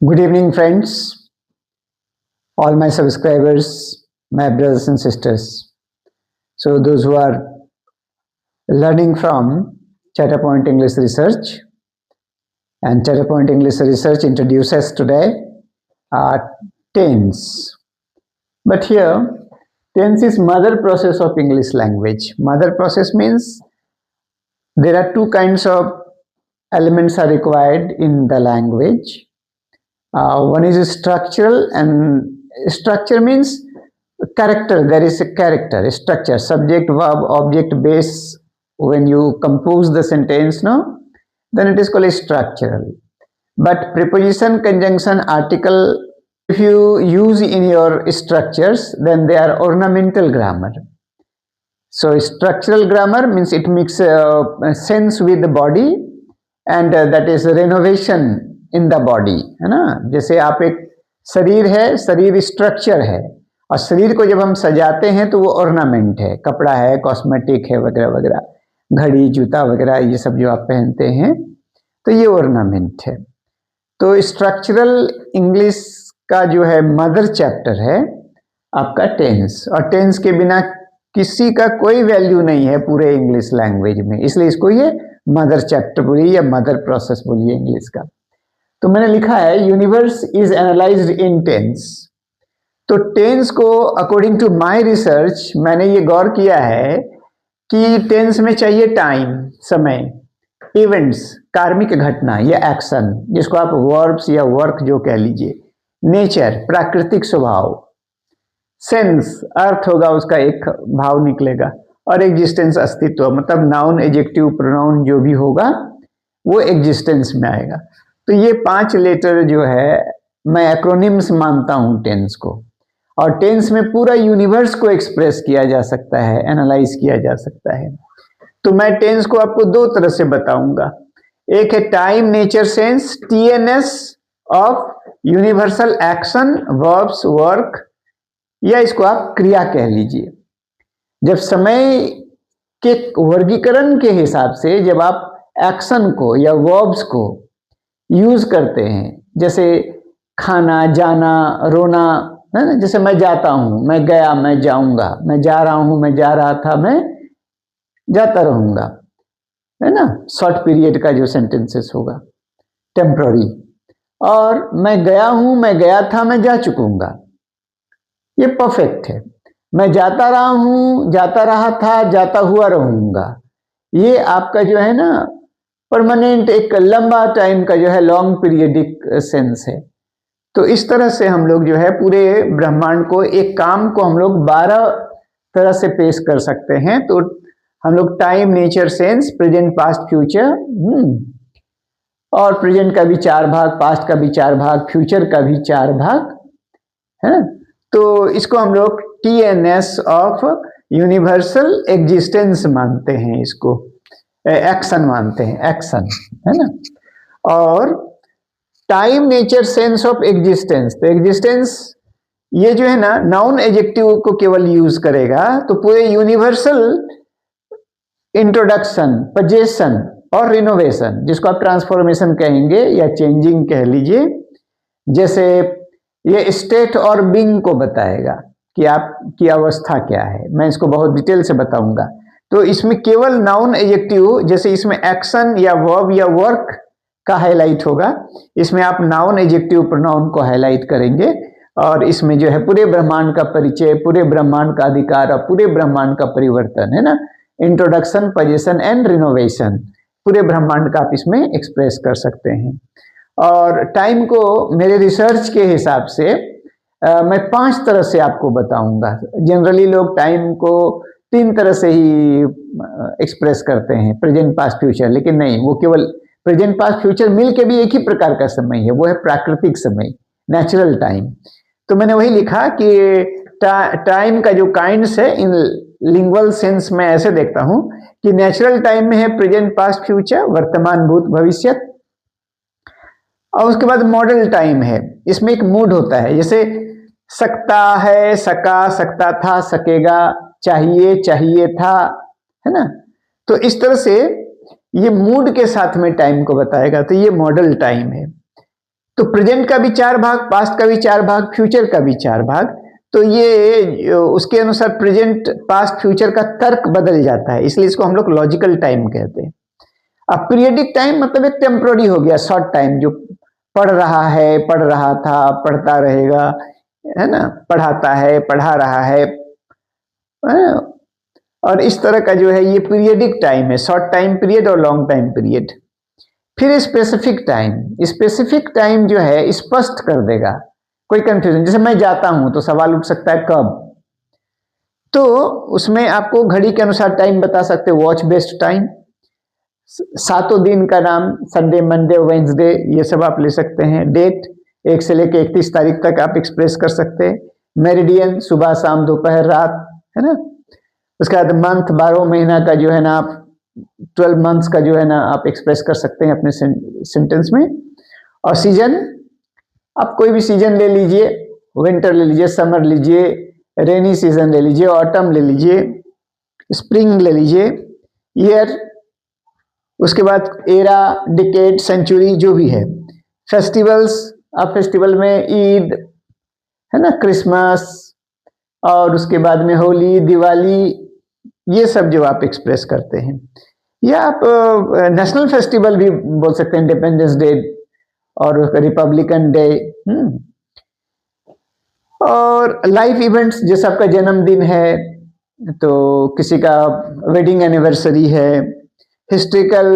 Good evening, friends, all my subscribers, my brothers and sisters. So, those who are learning from Chatterpoint English Research, and Chatterpoint English Research introduces today tense. But here, tense is mother process of English language. Mother process means there are two kinds of elements are required in the language. One is structural, and structure means character. There is a character, a structure, subject, verb, object, base. When you compose the sentence, no, then it is called structural. But preposition, conjunction, article, if you use in your structures, then they are ornamental grammar. So structural grammar means it makes sense with the body, and that is renovation in the body, है ना। जैसे आप एक शरीर है, शरीर structure है, और शरीर को जब हम सजाते हैं तो वो ऑर्नामेंट है, कपड़ा है, कॉस्मेटिक है, वगैरह वगैरह, घड़ी, जूता वगैरह, ये सब जो आप पहनते हैं तो ये ऑर्नामेंट है। तो स्ट्रक्चरल इंग्लिश का जो है मदर चैप्टर है आपका टेंस, और टेंस के बिना किसी का कोई वैल्यू नहीं है पूरे इंग्लिश लैंग्वेज में, इसलिए इसको ये मदर चैप्टर बोलिए या मदर प्रोसेस बोलिए इंग्लिश का। तो मैंने लिखा है universe is analysed in tense. तो टेंस को अकॉर्डिंग टू माय रिसर्च मैंने ये गौर किया है कि टेंस में चाहिए टाइम, समय, इवेंट्स, कार्मिक घटना या एक्शन, जिसको आप वर्ब्स या वर्क जो कह लीजिए, नेचर, प्राकृतिक स्वभाव, सेंस, अर्थ होगा उसका एक भाव निकलेगा, और एग्जिस्टेंस, अस्तित्व, मतलब नाउन, एडजेक्टिव, प्रोनाउन जो भी होगा वो एग्जिस्टेंस में आएगा। तो ये 5 लेटर जो है मैं एक्रोनिम्स मानता हूँ टेंस को, और टेंस में पूरा यूनिवर्स को एक्सप्रेस किया जा सकता है, एनालाइज किया जा सकता है। तो मैं टेंस को आपको 2 तरह से बताऊंगा। एक है time, nature, sense, TNS of universal action, verbs, work, या इसको आप क्रिया कह लीजिए। जब समय के वर्गीकरण के हिसाब से जब आप एक्शन को या वर्ब्स को यूज करते हैं, जैसे खाना, जाना, रोना, है ना। जैसे मैं जाता हूं, मैं गया, मैं जाऊंगा, मैं जा रहा हूं, मैं जा रहा था, मैं जाता रहूंगा, है ना। शॉर्ट पीरियड का जो सेंटेंसेस होगा, टेम्पररी। और मैं गया हूं, मैं गया था, मैं जा चुकूंगा, ये परफेक्ट है। मैं जाता रहा हूं, जाता रहा था, जाता हुआ रहूंगा, ये आपका जो है ना परमानेंट, एक लंबा टाइम का जो है लॉन्ग पीरियडिक सेंस है। तो इस तरह से हम लोग जो है पूरे ब्रह्मांड को, एक काम को हम लोग 12 तरह से पेश कर सकते हैं। तो हम लोग time, nature, sense, present, past, future, और प्रेजेंट का भी 4 भाग, पास्ट का भी 4 भाग, फ्यूचर का भी 4 भाग है। तो इसको हम लोग TNS ऑफ यूनिवर्सल एग्जिस्टेंस मानते हैं, इसको एक्शन मानते हैं, एक्शन, है ना। और time, nature, sense of existence, तो एग्जिस्टेंस ये जो है ना नाउन एडजेक्टिव को केवल यूज करेगा, तो पूरे यूनिवर्सल इंट्रोडक्शन, पोजेशन और रिनोवेशन, जिसको आप ट्रांसफॉर्मेशन कहेंगे या चेंजिंग कह लीजिए, जैसे ये स्टेट और बीइंग को बताएगा कि आपकी अवस्था क्या है। मैं इसको बहुत डिटेल से बताऊंगा। तो इसमें केवल नाउन एडजेक्टिव, जैसे इसमें एक्शन या वर्ब या वर्क का हाईलाइट होगा, इसमें आप नाउन एडजेक्टिव प्रोनाउन को हाईलाइट करेंगे, और इसमें जो है पूरे ब्रह्मांड का परिचय, पूरे ब्रह्मांड का अधिकार और पूरे ब्रह्मांड का परिवर्तन, है ना। इंट्रोडक्शन, पोजीशन एंड रिनोवेशन, पूरे ब्रह्मांड का आप इसमें एक्सप्रेस कर सकते हैं। और टाइम को मेरे रिसर्च के हिसाब से मैं 5 तरह से आपको बताऊंगा। जनरली लोग टाइम को 3 तरह से ही एक्सप्रेस करते हैं, प्रेजेंट, पास्ट, फ्यूचर, लेकिन नहीं, वो केवल प्रेजेंट, पास्ट, फ्यूचर मिल के भी एक ही प्रकार का समय है, वो है प्राकृतिक समय, नेचुरल टाइम। तो मैंने वही लिखा कि टाइम का जो काइंड्स है इन लिंगुअल सेंस में ऐसे देखता हूं कि नेचुरल टाइम में है प्रेजेंट, पास्ट, फ्यूचर, वर्तमान, भूत, भविष्य, और उसके बाद मॉडल टाइम है, इसमें एक मूड होता है, जैसे सकता है, सका, सकता था, सकेगा, चाहिए, चाहिए था, है ना। तो इस तरह से ये मूड के साथ में टाइम को बताएगा, तो ये मॉडल टाइम है। तो प्रेजेंट का भी 4 भाग, पास्ट का भी 4 भाग, फ्यूचर का भी 4 भाग। तो ये उसके अनुसार प्रेजेंट, पास्ट, फ्यूचर का तर्क बदल जाता है, इसलिए इसको हम लोग लॉजिकल टाइम कहते हैं। अब पीरियडिक टाइम मतलब एक टेम्पोररी हो गया, शॉर्ट टाइम, जो पढ़ रहा है, पढ़ रहा था, पढ़ता रहेगा, है ना, पढ़ाता है, पढ़ा रहा है, और इस तरह का जो है ये पीरियडिक टाइम है, शॉर्ट टाइम पीरियड और लॉन्ग टाइम पीरियड। फिर स्पेसिफिक टाइम जो है स्पष्ट कर देगा, कोई कंफ्यूजन, जैसे मैं जाता हूं तो सवाल उठ सकता है कब, तो उसमें आपको घड़ी के अनुसार टाइम बता सकते हो, वॉच बेस्ड टाइम। 7 दिन का नाम, संडे, मंडे, वेंसडे, ये सब आप ले सकते हैं। डेट 1 से लेकर 31 तारीख तक आप एक्सप्रेस कर सकते हैं। मेरिडियन, सुबह, शाम, दोपहर, रात, है ना। उसके बाद मंथ, 12 महीना का जो है ना आप 12 मंथ्स का जो है ना आप एक्सप्रेस कर सकते हैं अपने सेंटेंस में। और सीजन, आप कोई भी सीजन ले लीजिए, विंटर ले लीजिए, समर लीजिए, रेनी सीजन ले लीजिए, ऑटम ले लीजिए, स्प्रिंग ले लीजिए, ईयर, उसके बाद एरा, डिकेड, सेंचुरी, जो भी है। फेस्टिवल्स, आप फेस्टिवल में ईद, है ना, क्रिसमस, और उसके बाद में होली, दिवाली, ये सब जो आप एक्सप्रेस करते हैं। या आप नेशनल फेस्टिवल भी बोल सकते हैं, इंडिपेंडेंस डे और रिपब्लिकन डे। और लाइफ इवेंट्स, जैसे आपका जन्मदिन है तो किसी का वेडिंग एनिवर्सरी है, हिस्ट्रिकल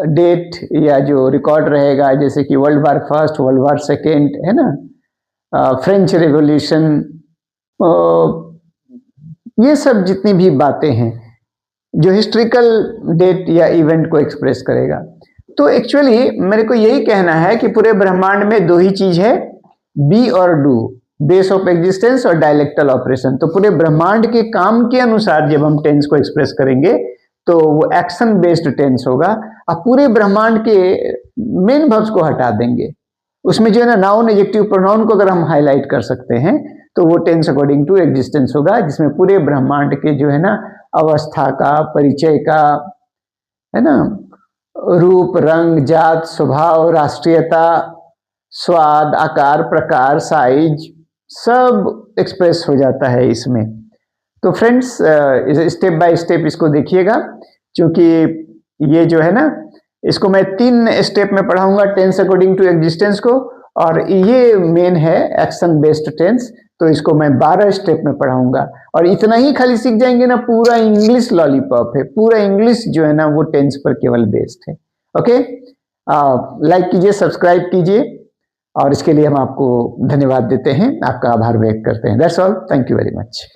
डेट या जो रिकॉर्ड रहेगा, जैसे कि world war first, world war second, है ना, फ्रेंच रेवोल्यूशन, ये सब जितनी भी बातें हैं जो हिस्ट्रिकल डेट या इवेंट को एक्सप्रेस करेगा। तो एक्चुअली मेरे को यही कहना है कि पूरे ब्रह्मांड में 2 ही चीज है, बी और डू, बेस ऑफ एग्जिस्टेंस और डायलेक्टल ऑपरेशन। तो पूरे ब्रह्मांड के काम के अनुसार जब हम टेंस को एक्सप्रेस करेंगे तो वो एक्शन बेस्ड टेंस होगा। अब पूरे ब्रह्मांड के मेन वर्ब्स को हटा देंगे, उसमें जो है ना नाउन, एडजेक्टिव, प्रोनाउन को अगर हम हाईलाइट कर सकते हैं तो वो टेंस अकॉर्डिंग टू एग्जिस्टेंस होगा, जिसमें पूरे ब्रह्मांड के जो है ना अवस्था का, परिचय का, है ना, रूप, रंग, जात, स्वभाव, राष्ट्रीयता, स्वाद, आकार, प्रकार, साइज, सब एक्सप्रेस हो जाता है इसमें। तो फ्रेंड्स स्टेप बाय स्टेप इसको देखिएगा, क्योंकि ये जो है ना इसको मैं 3 स्टेप में पढ़ाऊंगा, टेंस अकॉर्डिंग टू एग्जिस्टेंस को, और ये मेन है एक्शन बेस्ड टेंस, तो इसको मैं 12 स्टेप में पढ़ाऊंगा। और इतना ही खाली सीख जाएंगे ना, पूरा इंग्लिश लॉलीपॉप है, पूरा इंग्लिश जो है ना वो टेंस पर केवल बेस्ड है। ओके, लाइक कीजिए, सब्सक्राइब कीजिए, और इसके लिए हम आपको धन्यवाद देते हैं, आपका आभार व्यक्त करते हैं। That's all, thank you very much.